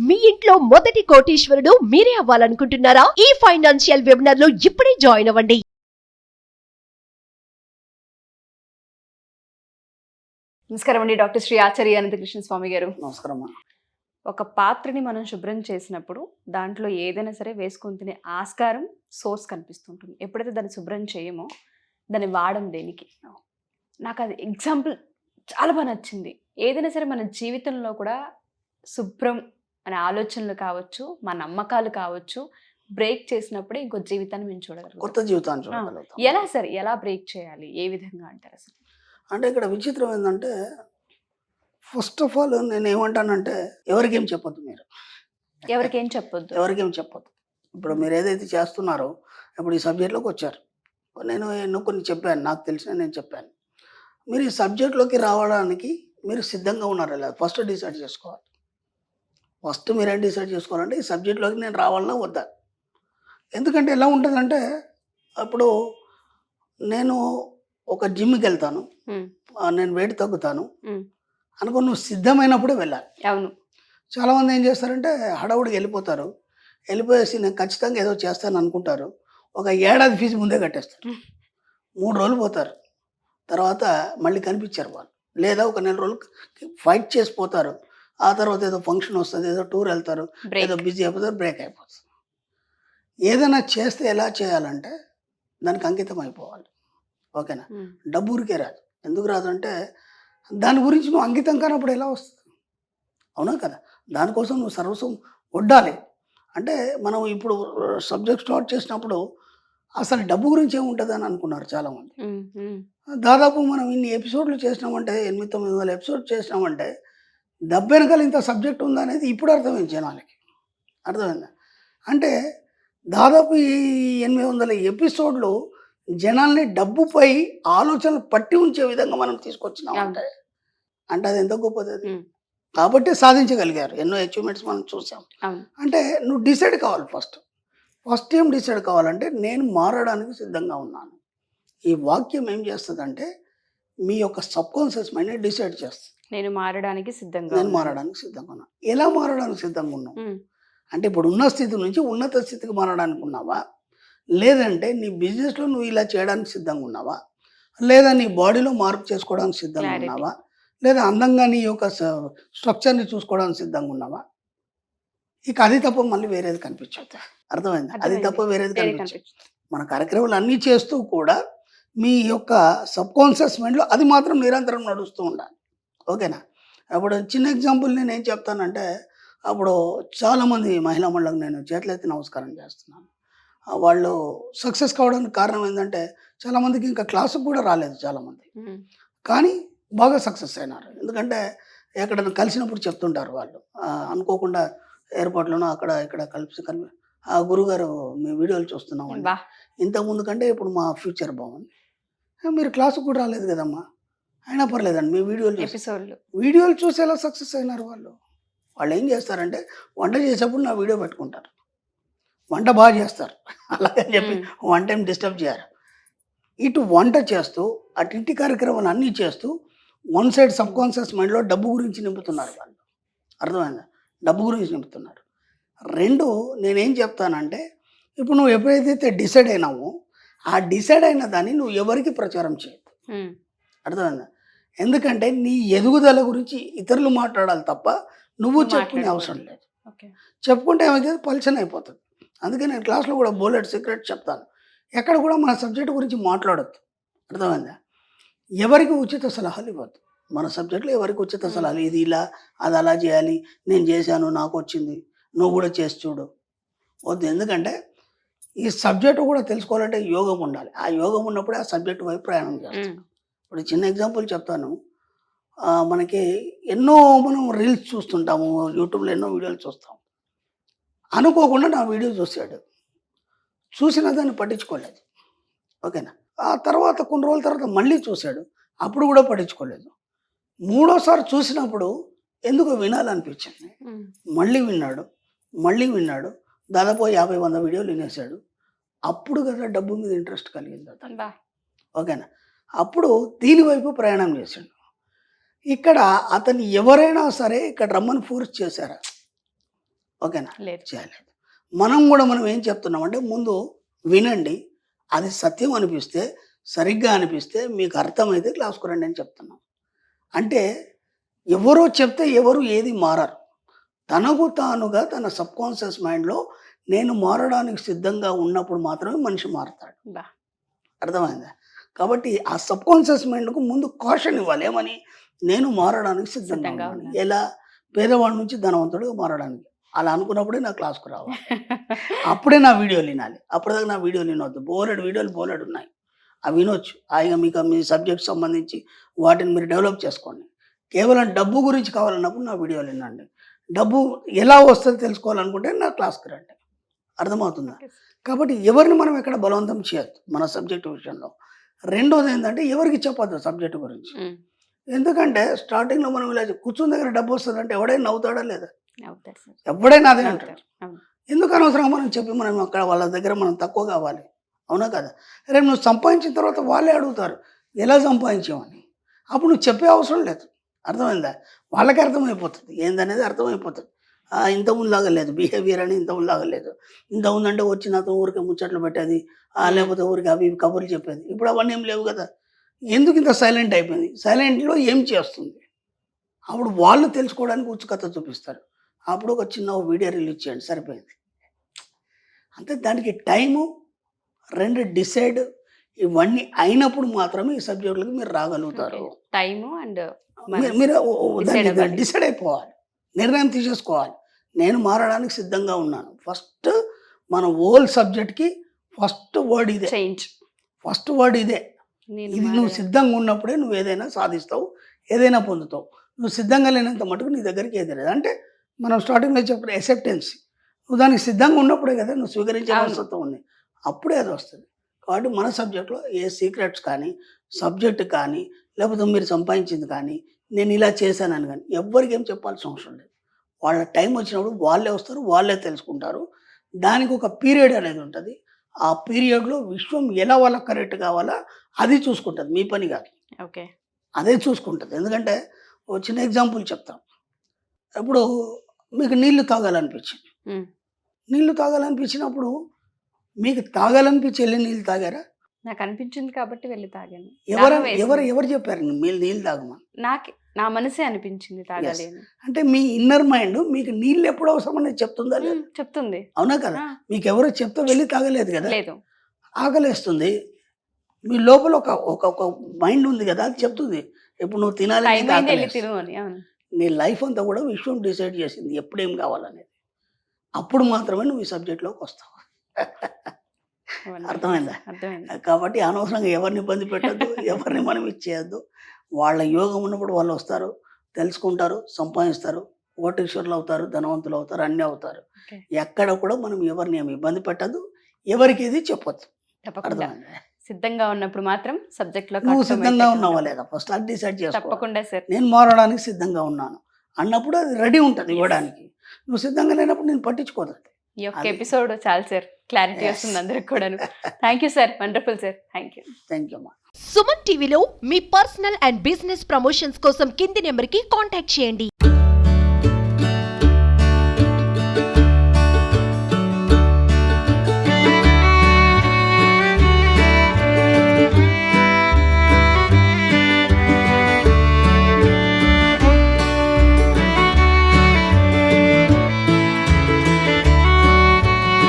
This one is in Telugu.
మీ ఇంట్లో మొదటి కోటీశ్వరుడు మీరే అవ్వాలనుకుంటున్నారా? ఈ ఫైనాన్షియల్ వెబినార్ లో ఇప్పుడే జాయిన్ అవ్వండి. నమస్కారం అండి. డాక్టర్ శ్రీ ఆచార్య అనంతకృష్ణ స్వామి గారు. నమస్కారం. ఒక పాత్రని మనం శుభ్రం చేసినప్పుడు దాంట్లో ఏదైనా సరే వేసుకొని తినే ఆస్కారం సోర్స్ కనిపిస్తుంటుంది. ఎప్పుడైతే దాన్ని శుభ్రం చేయమో దాన్ని వాడడం దేనికి? నాకు అది ఎగ్జాంపుల్ చాలా బాగా నచ్చింది. ఏదైనా సరే మన జీవితంలో కూడా శుభ్రం అనే ఆలోచనలు కావచ్చు, మా నమ్మకాలు కావచ్చు, బ్రేక్ చేసినప్పుడే ఇంకో జీవితాన్ని మేము చూడగలుగుతాం. కొత్త జీవితాన్ని చూడగలుగుతాం. ఎలా సరే ఎలా బ్రేక్ చేయాలి? ఏ విధంగా అంటారు అసలు? అంటే ఇక్కడ విచిత్రం ఏంటంటే, ఫస్ట్ ఆఫ్ ఆల్ నేను ఏమంటానంటే, ఎవరికేం చెప్పొద్దు. మీరు ఎవరికేం చెప్పొద్దు. ఎవరికేం చెప్పొద్దు. ఇప్పుడు మీరు ఏదైతే చేస్తున్నారో, ఇప్పుడు ఈ సబ్జెక్ట్లోకి వచ్చారు. నేను ఎన్నో కొన్ని చెప్పాను, నాకు తెలిసిన నేను చెప్పాను. మీరు ఈ సబ్జెక్ట్లోకి రావడానికి మీరు సిద్ధంగా ఉన్నారా లేదా ఫస్ట్ డిసైడ్ చేసుకోవాలి. ఫస్ట్ మీరేం డిసైడ్ చేసుకోవాలంటే, ఈ సబ్జెక్ట్లోకి నేను రావాలన్నా వద్దా. ఎందుకంటే ఎలా ఉంటుందంటే, అప్పుడు నేను ఒక జిమ్కి వెళ్తాను, నేను వెయిట్ తగ్గుతాను అనుకో, నువ్వు సిద్ధమైనప్పుడే వెళ్ళాలి. అవును. చాలామంది ఏం చేస్తారంటే హడావుడికి వెళ్ళిపోతారు. వెళ్ళిపోయేసి నేను ఖచ్చితంగా ఏదో చేస్తాను అనుకుంటారు. ఒక ఏడాది ఫీజు ముందే కట్టేస్తారు. 3 రోజులు పోతారు, తర్వాత మళ్ళీ కనిపించారు వాళ్ళు. లేదా ఒక నెల రోజులు ఫైట్ చేసిపోతారు. ఆ తర్వాత ఏదో ఫంక్షన్ వస్తుంది, ఏదో టూర్ వెళ్తారు, ఏదో బిజీ అయిపోతారు, బ్రేక్ అయిపోతుంది. ఏదైనా చేస్తే ఎలా చేయాలంటే దానికి అంకితం అయిపోవాలి. ఓకేనా? డబ్బు ఊరికే రాదు. ఎందుకు రాదు అంటే, దాని గురించి నువ్వు అంకితం కానప్పుడు ఎలా వస్తుంది? అవునా కదా? దానికోసం నువ్వు సర్వస్వం వడ్డాలి. అంటే మనం ఇప్పుడు సబ్జెక్ట్ స్టార్ట్ చేసినప్పుడు అసలు డబ్బు గురించి ఏముంటుంది అని అనుకున్నారు చాలామంది. దాదాపు మనం ఇన్ని ఎపిసోడ్లు చేసినామంటే, 800-900 ఎపిసోడ్ చేసినామంటే, డబ్బు వెనకాల ఇంత సబ్జెక్ట్ ఉందనేది ఇప్పుడు అర్థమైంది జనాలకి. అర్థమైందా? అంటే దాదాపు ఈ 800 ఎపిసోడ్లు జనాల్ని డబ్బుపై ఆలోచనలు పట్టి ఉంచే విధంగా మనం తీసుకొచ్చినామంటే, అంటే అది ఎంత గొప్పది అది. కాబట్టి సాధించగలిగారు. ఎన్నో అచీవ్మెంట్స్ మనం చూసాం. అంటే నువ్వు డిసైడ్ కావాలి. ఫస్ట్ ఏం డిసైడ్ కావాలంటే, నేను మారడానికి సిద్ధంగా ఉన్నాను. ఈ వాక్యం ఏం చేస్తుందంటే, మీ యొక్క సబ్కాన్షియస్ మైండ్ని డిసైడ్ చేస్తుంది. నేను మారడానికి సిద్ధంగా ఉన్నాను. ఎలా మారడానికి సిద్ధంగా ఉన్నావు అంటే, ఇప్పుడు ఉన్న స్థితి నుంచి ఉన్నత స్థితికి మారడానికి ఉన్నావా, లేదంటే నీ బిజినెస్లో నువ్వు ఇలా చేయడానికి సిద్ధంగా ఉన్నావా, లేదా నీ బాడీలో మార్పు చేసుకోవడానికి సిద్ధంగా ఉన్నావా, లేదా అందంగా నీ యొక్క స్ట్రక్చర్ని చూసుకోవడానికి సిద్ధంగా ఉన్నావా? ఇక అది తప్ప మళ్ళీ వేరేది కనిపించదు. అర్థమైంది? అది తప్ప వేరేది కనిపించదు. మన కార్యక్రమాలు అన్నీ చేస్తూ కూడా మీ యొక్క సబ్కాన్షియస్ మైండ్లో అది మాత్రం నిరంతరం నడుస్తూ ఉండాలి. ఓకేనా? అప్పుడు చిన్న ఎగ్జాంపుల్ నేను ఏం చెప్తానంటే, అప్పుడు చాలామంది మహిళా మండలకు నేను చేతులెత్తి నమస్కారం చేస్తున్నాను. వాళ్ళు సక్సెస్ కావడానికి కారణం ఏంటంటే, చాలామందికి ఇంకా క్లాసుకు కూడా రాలేదు చాలామంది, కానీ బాగా సక్సెస్ అయినారు. ఎందుకంటే ఎక్కడైనా కలిసినప్పుడు చెప్తుంటారు వాళ్ళు, అనుకోకుండా ఎయిర్పోర్ట్లోనో అక్కడ ఇక్కడ కలిసి ఆ గురుగారు మీ వీడియోలు చూస్తున్నామండి, ఇంతకుముందు కంటే ఇప్పుడు మా ఫ్యూచర్ బాగుంది. మీరు క్లాసుకు కూడా రాలేదు కదమ్మా, అయినా పర్లేదండి మీ వీడియోలు చూసి ఎలా సక్సెస్ అయినారు వాళ్ళు. వాళ్ళు ఏం చేస్తారంటే, వంట చేసేప్పుడు నా వీడియో పెట్టుకుంటారు. వంట బాగా చేస్తారు, అలాగని చెప్పి వన్ టైం డిస్టర్బ్ చేయరు. ఇటు వంట చేస్తూ అటు ఇంటి కార్యక్రమాలు అన్నీ చేస్తూ వన్ సైడ్ సబ్కాన్షియస్ మైండ్లో డబ్బు గురించి నింపుతున్నారు వాళ్ళు. అర్థమైందా? డబ్బు గురించి నింపుతున్నారు. 2, నేనేం చెప్తానంటే, ఇప్పుడు నువ్వు ఎప్పుడైతే డిసైడ్ అయినావో ఆ డిసైడ్ అయిన దాన్ని నువ్వు ఎవరికి ప్రచారం చేయొద్దు. అర్థమైందా? ఎందుకంటే నీ ఎదుగుదల గురించి ఇతరులు మాట్లాడాలి తప్ప నువ్వు చెప్పుకునే అవసరం లేదు. చెప్పుకుంటే ఏమైతే పల్చన్ అయిపోతుంది. అందుకే నేను క్లాస్లో కూడా బోలెడ్ సీక్రెట్ చెప్తాను. ఎక్కడ కూడా మన సబ్జెక్ట్ గురించి మాట్లాడొద్దు. అర్థమైందా? ఎవరికి ఉచిత సలహాలు ఇవ్వద్దు. మన సబ్జెక్ట్లో ఎవరికి ఉచిత సలహాలు, ఇది ఇలా, అది అలా చేయాలి, నేను చేశాను నాకు వచ్చింది, నువ్వు కూడా చేసి చూడు, వద్దు. ఎందుకంటే ఈ సబ్జెక్టు కూడా తెలుసుకోవాలంటే యోగం ఉండాలి. ఆ యోగం ఉన్నప్పుడే ఆ సబ్జెక్టు వైపు ప్రయాణం చేస్తాం. ఇప్పుడు చిన్న ఎగ్జాంపుల్ చెప్తాను. మనకి ఎన్నో మనం రీల్స్ చూస్తుంటాము, యూట్యూబ్లో ఎన్నో వీడియోలు చూస్తాం. అనుకోకుండా నా వీడియో చూసిన దాన్ని పట్టించుకోలేదు. ఓకేనా? ఆ తర్వాత కొన్ని రోజుల తర్వాత మళ్ళీ చూశాడు, అప్పుడు కూడా పట్టించుకోలేదు. 3వ సారి చూసినప్పుడు ఎందుకు వినాలనిపించింది, మళ్ళీ విన్నాడు. దాదాపు 50-100 వీడియోలు వినేశాడు. అప్పుడు కదా డబ్బు మీద ఇంట్రెస్ట్ కలిగింది అతను. ఓకేనా? అప్పుడు దీనివైపు ప్రయాణం చేశాడు. ఇక్కడ అతను ఎవరైనా సరే ఇక్కడ రమ్మని ఫోర్స్ చేశారా? ఓకేనా? లేదు. చేయలేదు. మనం ఏం చెప్తున్నామంటే ముందు వినండి, అది సత్యం అనిపిస్తే, సరిగ్గా అనిపిస్తే, మీకు అర్థమైతే క్లాస్కు రండి అని చెప్తున్నాం. అంటే ఎవరో చెప్తే ఎవరు ఏది మారరు. తనకు తానుగా తన సబ్కాన్షియస్ మైండ్లో నేను మారడానికి సిద్ధంగా ఉన్నప్పుడు మాత్రమే మనిషి మారుతాడు. బా. అర్థమైందా? కాబట్టి ఆ సబ్కాన్షియస్ మైండ్కు ముందు కాషన్ ఇవ్వాలి. ఏమని? నేను మారడానికి సిద్ధంగా సిద్ధంగా ఉన్నాను. ఉన్నాను. ఎలా? పేదవాడి నుంచి ధనవంతుడిగా మారడానికి. అలా అనుకున్నప్పుడే నా క్లాస్కు రావాలి. అప్పుడే నా వీడియోలు వినాలి. అప్పటిదాకా నా వీడియోలు వినొద్దు. బోలెడు ఉన్నాయి. అవి వినొచ్చు. హాయిగా మీకు మీ సబ్జెక్ట్ సంబంధించి వాటిని మీరు డెవలప్ చేసుకోండి. కేవలం డబ్బు గురించి కావాలన్నప్పుడు నా వీడియోలు వినండి. డబ్బు ఎలా వస్తుందో తెలుసుకోవాలనుకుంటే నా క్లాస్కి రండి. అర్థమవుతుందా? కాబట్టి ఎవరిని మనం ఎక్కడ బలవంతం చేయొద్దు మన సబ్జెక్టు విషయంలో. రెండోది ఏంటంటే ఎవరికి చెప్పొద్దు సబ్జెక్టు గురించి. ఎందుకంటే స్టార్టింగ్లో మనం ఇలా కూర్చున్న దగ్గర డబ్బు వస్తుందంటే ఎవడైనా నవ్వుతాడా లేదా? అవుతారు సార్. ఎవడైనా అదే అంటాడు. అవుతారు. అవును. ఎందుకు అనవసరంగా మనం చెప్పి మనం అక్కడ వాళ్ళ దగ్గర మనం తక్కువ కావాలి? అవునా కదా? రేపు నువ్వు సంపాదించిన తర్వాత వాళ్ళే అడుగుతారు ఎలా సంపాదించామని. అప్పుడు నువ్వు చెప్పే అవసరం లేదు. అర్థమైందా? వాళ్ళకి అర్థమైపోతుంది ఏందనేది అర్థమైపోతుంది. ఇంతకుముందులాగా లేదు బిహేవియర్ అని, ఇంతకుముందులాగా లేదు. ఇంతకుముందంటే వచ్చి నాతో ఊరికే ముచ్చట్లు పెట్టేది, లేకపోతే ఊరికి అవి ఇవి కబుర్లు చెప్పేది. ఇప్పుడు అవన్నీ ఏం లేవు కదా. ఎందుకు ఇంత సైలెంట్ అయిపోయింది? సైలెంట్లో ఏం చేస్తుంది? అప్పుడు వాళ్ళు తెలుసుకోవడానికి ఉత్సుకత చూపిస్తారు. అప్పుడు ఒక చిన్న వీడియో రిలీజ్ చేయండి, సరిపోయింది. అంటే దానికి టైము, 2 డిసైడ్ ఇవన్నీ అయినప్పుడు మాత్రమే ఈ సబ్జెక్టులకు మీరు రాగలుగుతారు. టైము అండ్ మీరు decide అవ్వాలి. డిసైడ్ అయిపోవాలి, నిర్ణయం తీసేసుకోవాలి. నేను మారడానికి సిద్ధంగా ఉన్నాను. ఫస్ట్ మన హోల్ సబ్జెక్ట్కి ఫస్ట్ వర్డ్ ఇదే. చేంజ్. ఫస్ట్ వర్డ్ ఇదే. నేను ఇది నువ్వు సిద్ధంగా ఉన్నప్పుడే నువ్వు ఏదైనా సాధిస్తావు, ఏదైనా పొందుతావు. నువ్వు సిద్ధంగా లేనంత మటుకు నీ దగ్గరికి ఏది లేదు. అంటే మనం స్టార్టింగ్లో చెప్పిన ఎసెప్టెన్సీ. నువ్వు దానికి సిద్ధంగా ఉన్నప్పుడే కదా నువ్వు స్వీకరించే అవును. మనస్తత్వం ఉంది. అప్పుడే అది వస్తుంది. కాబట్టి మన సబ్జెక్ట్లో ఏ సీక్రెట్స్ కానీ, సబ్జెక్ట్ కానీ, లేకపోతే మీరు సంపాదించింది కానీ, నేను ఇలా చేశానని కానీ ఎవ్వరికి ఏం చెప్పాల్సిన అవసరం లేదు. వాళ్ళ టైం వచ్చినప్పుడు వాళ్ళే వస్తారు, వాళ్ళే తెలుసుకుంటారు. దానికి ఒక పీరియడ్ అనేది ఉంటుంది. ఆ పీరియడ్లో విశ్వం ఎలా వాళ్ళకి కరెక్ట్ కావాలా అది చూసుకుంటుంది, మీ పని కాదు. ఓకే. అదే చూసుకుంటుంది. ఎందుకంటే ఓ చిన్న ఎగ్జాంపుల్ చెప్తాం. ఇప్పుడు మీకు నీళ్లు తాగాలనిపించింది. నీళ్లు తాగాలనిపించినప్పుడు మీకు తాగాలనిపించి వెళ్ళి నీళ్ళు తాగారా? నాకు అనిపించింది కాబట్టి వెళ్ళి తాగాను. ఎవరు చెప్పారు మీరు నీళ్ళు తాగమని? నా మనసే అనిపించింది తాగాలి అని. అంటే మీ ఇన్నర్ మైండ్ మీకు నీళ్ళు ఎప్పుడు అవసరం అనేది చెప్తుందా లేదా? చెప్తుంది. అవునా కదా? మీకు ఎవరు చెప్తే వెళ్ళి తాగలేదు కదా. లేదు. ఆకలేస్తుంది, మీ లోపల ఒక మైండ్ ఉంది కదా, అది చెప్తుంది ఇప్పుడు నువ్వు తినాలి, టైం నీకు అయింది వెళ్ళి ఆకలేస్తుంది. తిను అని. అవును. నీ లైఫ్ అంతా కూడా విశ్వం డిసైడ్ చేసింది ఎప్పుడేం కావాలనేది. అప్పుడు మాత్రమే నువ్వు ఈ సబ్జెక్ట్లోకి వస్తావు. అవును. అర్థమైందా? అర్థమైంది. కాబట్టి అనవసరంగా ఎవరిని ఇబ్బంది పెట్టద్దు, ఎవరిని మనం ఇచ్చేయద్దు. వాళ్ళ యోగం ఉన్నప్పుడు వాళ్ళు వస్తారు, తెలుసుకుంటారు, సంపాదిస్తారు, కోటీశ్వరులు అవుతారు, ధనవంతులు అవుతారు, అన్నీ అవుతారు. Okay. ఎక్కడ కూడా మనం ఎవరిని ఏమి ఇబ్బంది పెట్టద్దు, ఎవరికి ఇది చెప్పొద్దు. తప్పకుండా. అర్థమైందా? సిద్ధంగా ఉన్నప్పుడు మాత్రం సబ్జెక్ట్ లో నువ్వు సిద్ధంగా ఉన్నావా లేదా ఫస్ట్ అది డిసైడ్ చేసుకో. తప్పకుండా సార్. నేను మారడానికి సిద్ధంగా ఉన్నాను అన్నప్పుడు అది రెడీ ఉంటుంది ఇవ్వడానికి. నువ్వు సిద్ధంగా లేనప్పుడు నేను పట్టించుకోదు. ఈ యొక్క అది. ఎపిసోడ్ చాలు సార్, క్లారిటీ Yes. వస్తుంది అందరికి కూడాను. Thank you sir, wonderful sir, thank you. Thank you అమ్మా. సుమన్ టీవీలో మీ పర్సనల్ అండ్ బిజినెస్ ప్రమోషన్స్ కోసం కింది నెంబర్కి కాంటాక్ట్ చేయండి.